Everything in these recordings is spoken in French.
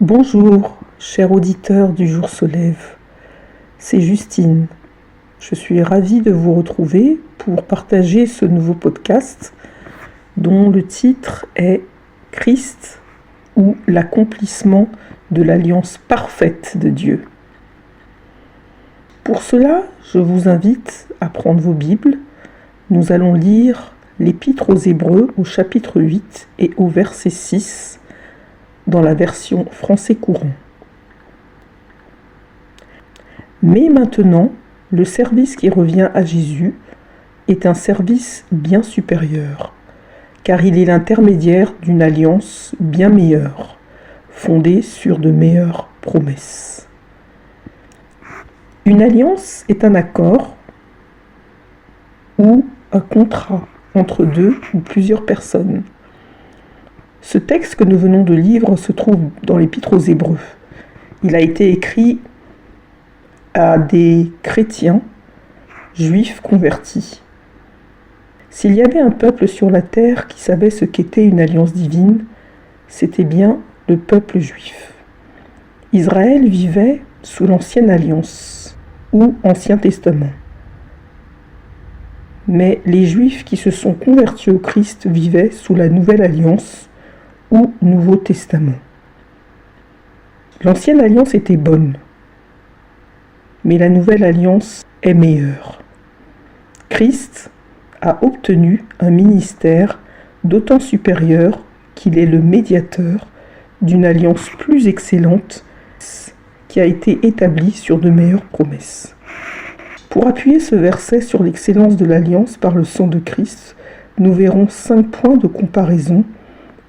Bonjour, chers auditeurs du jour se lève. C'est Justine. Je suis ravie de vous retrouver pour partager ce nouveau podcast dont le titre est Christ ou l'accomplissement de l'alliance parfaite de Dieu. Pour cela, je vous invite à prendre vos Bibles. Nous allons lire l'Épître aux Hébreux au chapitre 8 et au verset 6 dans la version français courant. Mais maintenant, le service qui revient à Jésus est un service bien supérieur, car il est l'intermédiaire d'une alliance bien meilleure, fondée sur de meilleures promesses. Une alliance est un accord ou un contrat entre deux ou plusieurs personnes. Ce texte que nous venons de lire se trouve dans l'Épître aux Hébreux. Il a été écrit à des chrétiens juifs convertis. S'il y avait un peuple sur la terre qui savait ce qu'était une alliance divine, c'était bien le peuple juif. Israël vivait sous l'Ancienne Alliance ou Ancien Testament. Mais les Juifs qui se sont convertis au Christ vivaient sous la Nouvelle Alliance ou Nouveau Testament. L'Ancienne Alliance était bonne, mais la Nouvelle Alliance est meilleure. Christ a obtenu un ministère d'autant supérieur qu'il est le médiateur d'une alliance plus excellente qui a été établie sur de meilleures promesses. Pour appuyer ce verset sur l'excellence de l'alliance par le sang de Christ, nous verrons 5 points de comparaison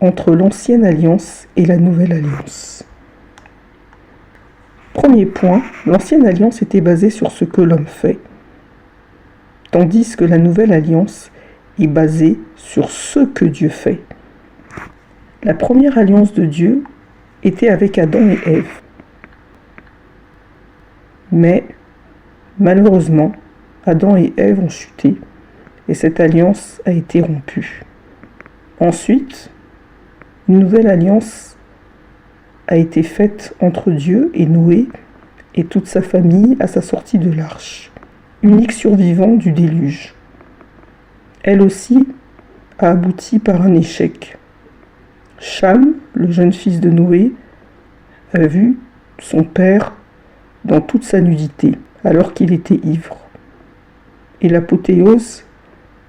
entre l'Ancienne Alliance et la Nouvelle Alliance. Premier point, l'Ancienne Alliance était basée sur ce que l'homme fait, tandis que la Nouvelle Alliance est basée sur ce que Dieu fait. La première alliance de Dieu était avec Adam et Ève. Mais malheureusement, Adam et Ève ont chuté et cette alliance a été rompue. Ensuite, une nouvelle alliance a été faite entre Dieu et Noé et toute sa famille à sa sortie de l'arche, unique survivant du déluge. Elle aussi a abouti par un échec. Cham, le jeune fils de Noé, a vu son père dans toute sa nudité, alors qu'il était ivre. Et l'apothéose,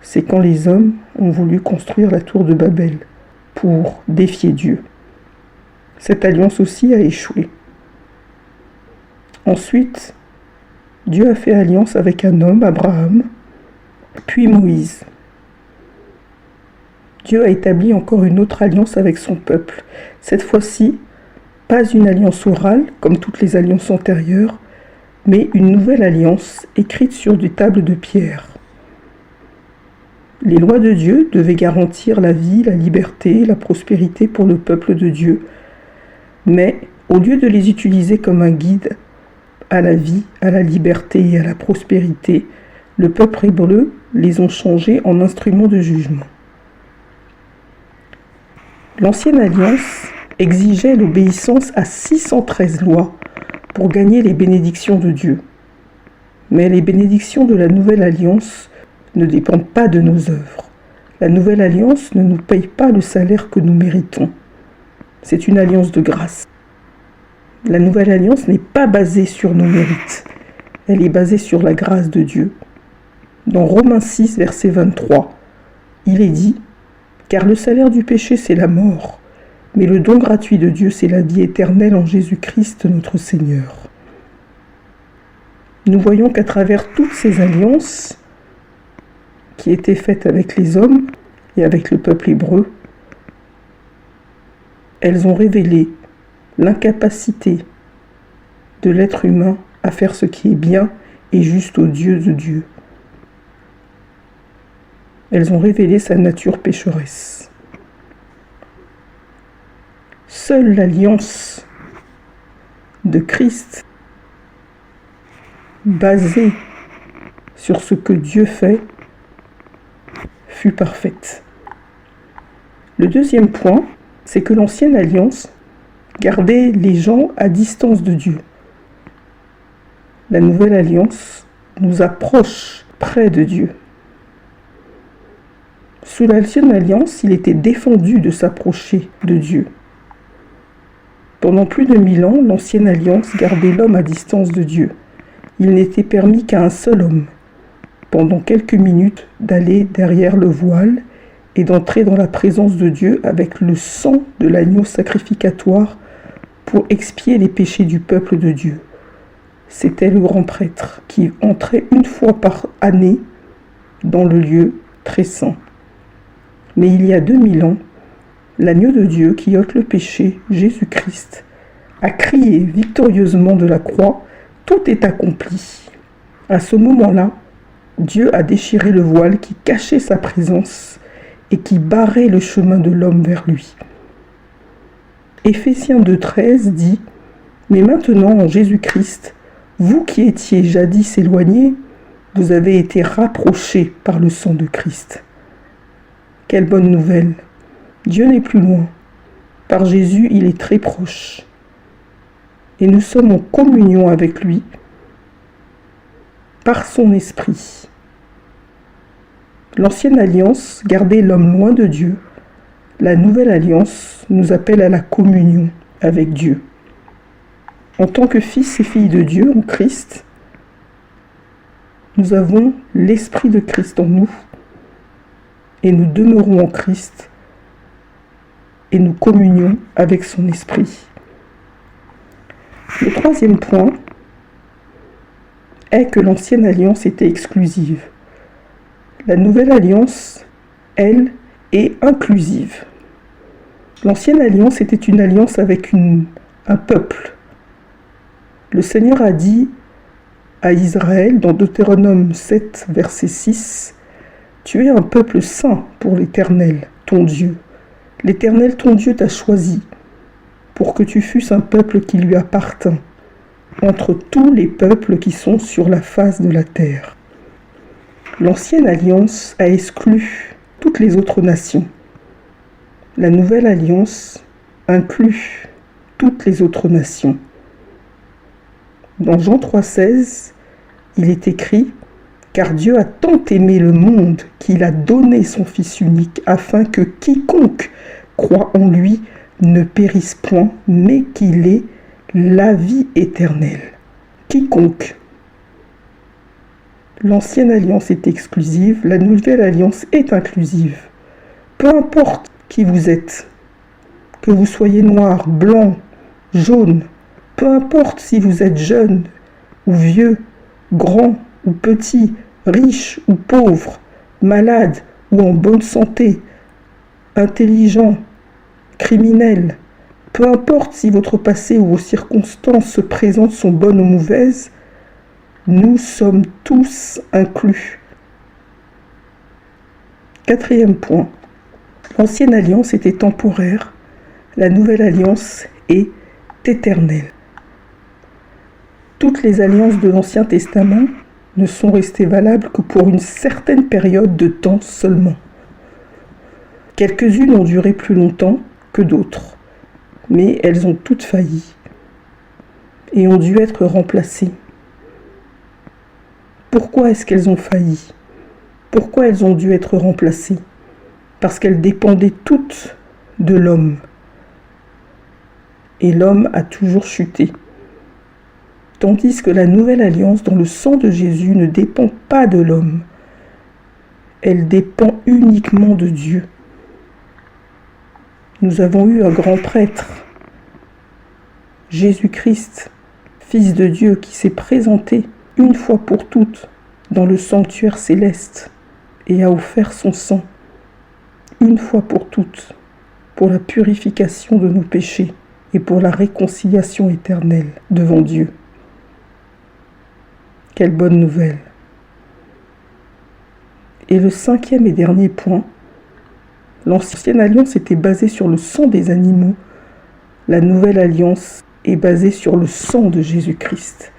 c'est quand les hommes ont voulu construire la tour de Babel pour défier Dieu. Cette alliance aussi a échoué. Ensuite, Dieu a fait alliance avec un homme, Abraham, puis Moïse. Dieu a établi encore une autre alliance avec son peuple. Cette fois-ci, pas une alliance orale, comme toutes les alliances antérieures, mais une nouvelle alliance écrite sur des tables de pierre. Les lois de Dieu devaient garantir la vie, la liberté, la prospérité pour le peuple de Dieu. Mais au lieu de les utiliser comme un guide à la vie, à la liberté et à la prospérité, le peuple hébreu les ont changés en instruments de jugement. L'Ancienne Alliance exigeait l'obéissance à 613 lois pour gagner les bénédictions de Dieu. Mais les bénédictions de la Nouvelle Alliance ne dépendent pas de nos œuvres. La Nouvelle Alliance ne nous paye pas le salaire que nous méritons. C'est une alliance de grâce. La Nouvelle Alliance n'est pas basée sur nos mérites. Elle est basée sur la grâce de Dieu. Dans Romains 6, verset 23, il est dit « Car le salaire du péché, c'est la mort, mais le don gratuit de Dieu, c'est la vie éternelle en Jésus-Christ notre Seigneur. » Nous voyons qu'à travers toutes ces alliances qui étaient faites avec les hommes et avec le peuple hébreu, elles ont révélé l'incapacité de l'être humain à faire ce qui est bien et juste aux yeux de Dieu. Elles ont révélé sa nature pécheresse. Seule l'alliance de Christ, basée sur ce que Dieu fait, fut parfaite. Le deuxième point, c'est que l'Ancienne Alliance gardait les gens à distance de Dieu. La nouvelle alliance nous approche près de Dieu. Sous l'ancienne alliance, il était défendu de s'approcher de Dieu. Pendant plus de 1000 ans, l'ancienne alliance gardait l'homme à distance de Dieu. Il n'était permis qu'à un seul homme, pendant quelques minutes, d'aller derrière le voile et d'entrer dans la présence de Dieu avec le sang de l'agneau sacrificatoire pour expier les péchés du peuple de Dieu. C'était le grand prêtre qui entrait une fois par année dans le lieu très saint. Mais il y a 2000 ans, l'agneau de Dieu qui ôte le péché, Jésus-Christ, a crié victorieusement de la croix, « Tout est accompli ». À ce moment-là, Dieu a déchiré le voile qui cachait sa présence et qui barrait le chemin de l'homme vers lui. Éphésiens 2,13 dit « Mais maintenant, en Jésus-Christ, vous qui étiez jadis éloignés, vous avez été rapprochés par le sang de Christ. » Quelle bonne nouvelle! Dieu n'est plus loin. Par Jésus, il est très proche. Et nous sommes en communion avec lui par son esprit. L'ancienne alliance gardait l'homme loin de Dieu. La nouvelle alliance nous appelle à la communion avec Dieu. En tant que fils et filles de Dieu en Christ, nous avons l'Esprit de Christ en nous et nous demeurons en Christ et nous communions avec son esprit. Le troisième point est que l'ancienne alliance était exclusive. La nouvelle alliance, elle, est inclusive. L'ancienne alliance était une alliance avec un peuple. Le Seigneur a dit à Israël dans Deutéronome 7, verset 6, « Tu es un peuple saint pour l'Éternel, ton Dieu. L'Éternel, ton Dieu, t'a choisi pour que tu fusses un peuple qui lui appartint entre tous les peuples qui sont sur la face de la terre. » L'ancienne alliance a exclu toutes les autres nations. La nouvelle alliance inclut toutes les autres nations. Dans Jean 3,16, il est écrit « Car Dieu a tant aimé le monde qu'il a donné son Fils unique, afin que quiconque croit en lui ne périsse point, mais qu'il ait la vie éternelle. » Quiconque. L'ancienne alliance est exclusive, la nouvelle alliance est inclusive. Peu importe qui vous êtes, que vous soyez noir, blanc, jaune, peu importe si vous êtes jeune ou vieux, grand ou petit, riche ou pauvre, malade ou en bonne santé, intelligent, criminel, peu importe si votre passé ou vos circonstances se présentent sont bonnes ou mauvaises, nous sommes tous inclus. Quatrième point. L'ancienne alliance était temporaire, la nouvelle alliance est éternelle. Toutes les alliances de l'Ancien Testament ne sont restées valables que pour une certaine période de temps seulement. Quelques-unes ont duré plus longtemps que d'autres, mais elles ont toutes failli et ont dû être remplacées. Pourquoi est-ce qu'elles ont failli? Pourquoi elles ont dû être remplacées? Parce qu'elles dépendaient toutes de l'homme. Et l'homme a toujours chuté. Tandis que la nouvelle alliance dans le sang de Jésus ne dépend pas de l'homme. Elle dépend uniquement de Dieu. Nous avons eu un grand prêtre, Jésus-Christ, Fils de Dieu, qui s'est présenté une fois pour toutes dans le sanctuaire céleste et a offert son sang une fois pour toutes pour la purification de nos péchés et pour la réconciliation éternelle devant Dieu. Quelle bonne nouvelle! Et le cinquième et dernier point, l'ancienne alliance était basée sur le sang des animaux, la nouvelle alliance est basée sur le sang de Jésus-Christ.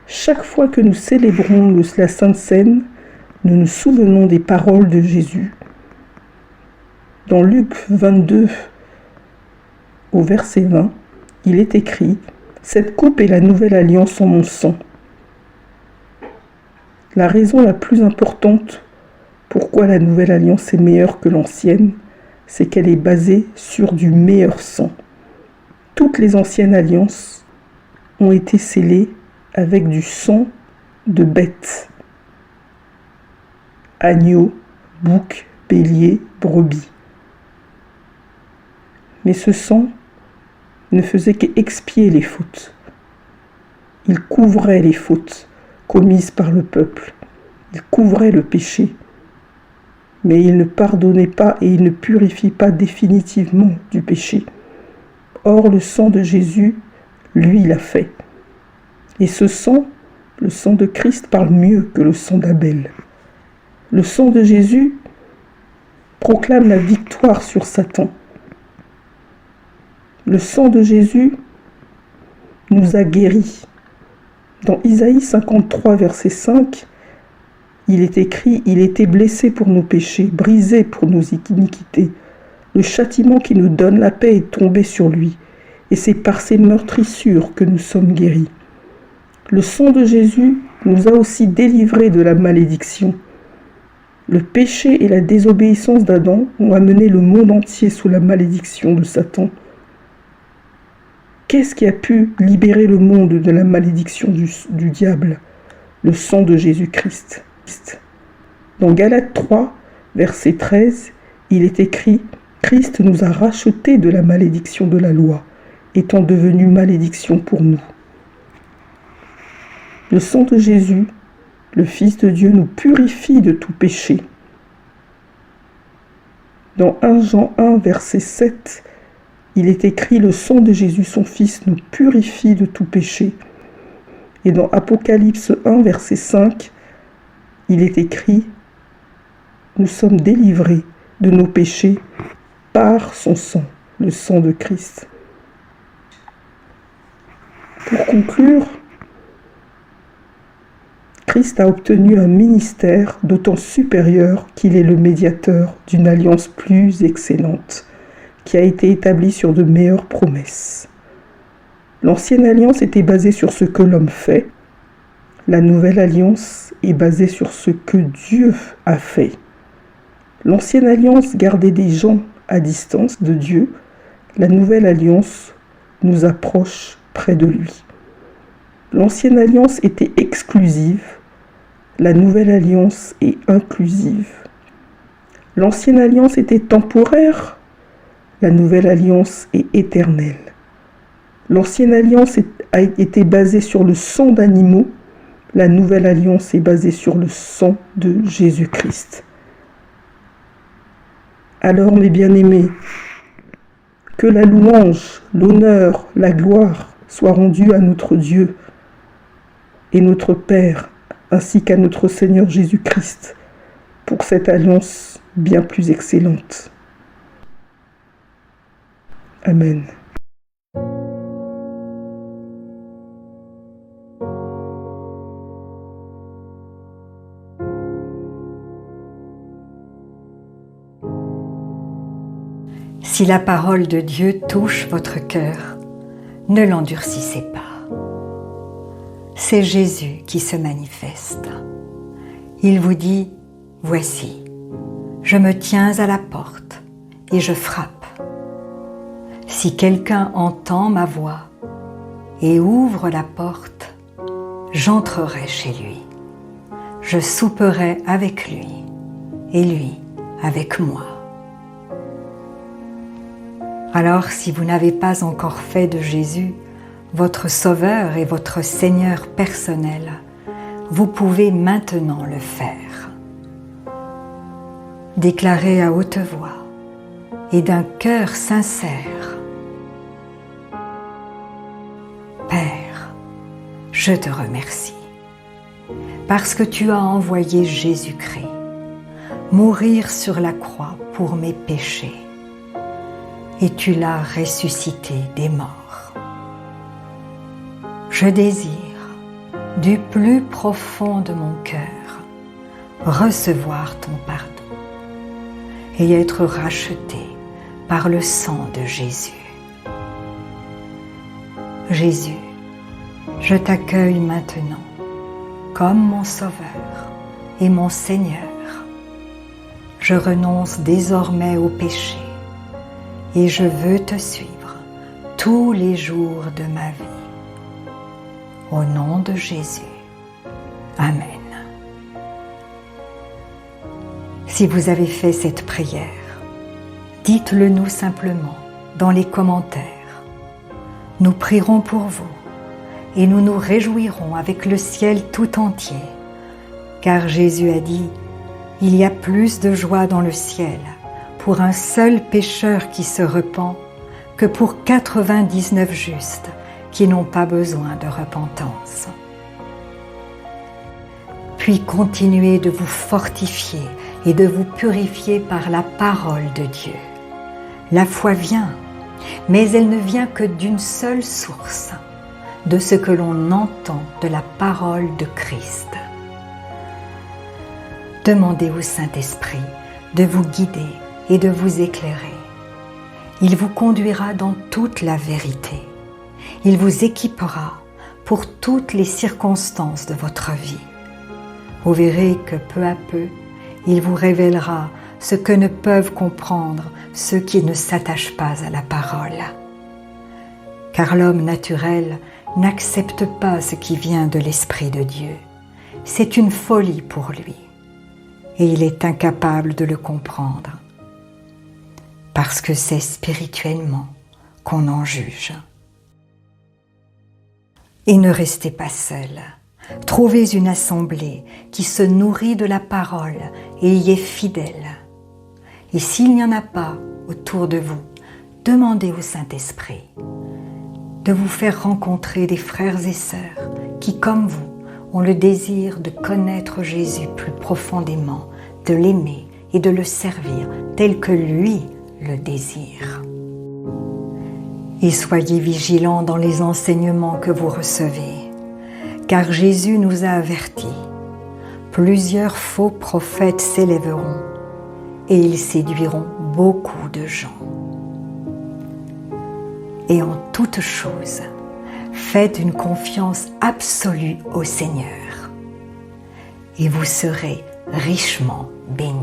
Chaque fois que nous célébrons la Sainte Seine, nous nous souvenons des paroles de Jésus. Dans Luc 22, au verset 20, il est écrit « Cette coupe est la nouvelle alliance en mon sang ». La raison la plus importante pourquoi la nouvelle alliance est meilleure que l'ancienne, c'est qu'elle est basée sur du meilleur sang. Toutes les anciennes alliances ont été scellées avec du sang de bêtes. Agneau, bouc, bélier, brebis. Mais ce sang ne faisait qu'expier les fautes. Il couvrait les fautes commises par le peuple. Il couvrait le péché. Mais il ne pardonnait pas et il ne purifie pas définitivement du péché. Or, le sang de Jésus, lui, l'a fait. Et ce sang, le sang de Christ, parle mieux que le sang d'Abel. Le sang de Jésus proclame la victoire sur Satan. Le sang de Jésus nous a guéris. Dans Isaïe 53, verset 5, il est écrit « Il était blessé pour nos péchés, brisé pour nos iniquités. Le châtiment qui nous donne la paix est tombé sur lui, et c'est par ses meurtrissures que nous sommes guéris. » Le sang de Jésus nous a aussi délivrés de la malédiction. Le péché et la désobéissance d'Adam ont amené le monde entier sous la malédiction de Satan. Qu'est-ce qui a pu libérer le monde de la malédiction du diable? Le sang de Jésus-Christ. Dans Galates 3, verset 13, il est écrit « Christ nous a rachetés de la malédiction de la loi, étant devenu malédiction pour nous. » Le sang de Jésus, le Fils de Dieu, nous purifie de tout péché. Dans 1 Jean 1, verset 7, il est écrit « Le sang de Jésus, son Fils, nous purifie de tout péché. » Et dans Apocalypse 1, verset 5, il est écrit « Nous sommes délivrés de nos péchés par son sang, le sang de Christ. » Pour conclure, Christ a obtenu un ministère d'autant supérieur qu'il est le médiateur d'une alliance plus excellente, qui a été établie sur de meilleures promesses. L'ancienne alliance était basée sur ce que l'homme fait. La nouvelle alliance est basée sur ce que Dieu a fait. L'ancienne alliance gardait des gens à distance de Dieu. La nouvelle alliance nous approche près de lui. L'ancienne alliance était exclusive. La nouvelle alliance est inclusive. L'ancienne alliance était temporaire. La nouvelle alliance est éternelle. L'ancienne alliance a été basée sur le sang d'animaux. La nouvelle alliance est basée sur le sang de Jésus-Christ. Alors, mes bien-aimés, que la louange, l'honneur, la gloire soient rendus à notre Dieu et notre Père, ainsi qu'à notre Seigneur Jésus-Christ, pour cette alliance bien plus excellente. Amen. Si la parole de Dieu touche votre cœur, ne l'endurcissez pas. C'est Jésus qui se manifeste. Il vous dit, « Voici, je me tiens à la porte et je frappe. Si quelqu'un entend ma voix et ouvre la porte, j'entrerai chez lui. Je souperai avec lui et lui avec moi. » Alors, si vous n'avez pas encore fait de Jésus votre Sauveur et votre Seigneur personnel, vous pouvez maintenant le faire. Déclarez à haute voix et d'un cœur sincère: Père, je te remercie parce que tu as envoyé Jésus-Christ mourir sur la croix pour mes péchés. Et tu l'as ressuscité des morts. Je désire, du plus profond de mon cœur, recevoir ton pardon et être racheté par le sang de Jésus. Jésus, je t'accueille maintenant comme mon Sauveur et mon Seigneur. Je renonce désormais au péché et je veux te suivre tous les jours de ma vie. Au nom de Jésus. Amen. Si vous avez fait cette prière, dites-le nous simplement dans les commentaires. Nous prierons pour vous et nous nous réjouirons avec le ciel tout entier, car Jésus a dit « Il y a plus de joie dans le ciel pour un seul pécheur qui se repent que pour 99 justes qui n'ont pas besoin de repentance. » Puis continuez de vous fortifier et de vous purifier par la parole de Dieu. La foi vient, mais elle ne vient que d'une seule source, de ce que l'on entend de la parole de Christ. Demandez au Saint-Esprit de vous guider et de vous éclairer. Il vous conduira dans toute la vérité. Il vous équipera pour toutes les circonstances de votre vie. Vous verrez que peu à peu, il vous révélera ce que ne peuvent comprendre ceux qui ne s'attachent pas à la parole. Car l'homme naturel n'accepte pas ce qui vient de l'Esprit de Dieu. C'est une folie pour lui, et il est incapable de le comprendre, parce que c'est spirituellement qu'on en juge. Et ne restez pas seul. Trouvez une assemblée qui se nourrit de la parole et y est fidèle. Et s'il n'y en a pas autour de vous, demandez au Saint-Esprit de vous faire rencontrer des frères et sœurs qui, comme vous, ont le désir de connaître Jésus plus profondément, de l'aimer et de le servir tel que lui le désire. Et soyez vigilants dans les enseignements que vous recevez, car Jésus nous a avertis. Plusieurs faux prophètes s'élèveront et ils séduiront beaucoup de gens. Et en toute chose, faites une confiance absolue au Seigneur et vous serez richement bénis.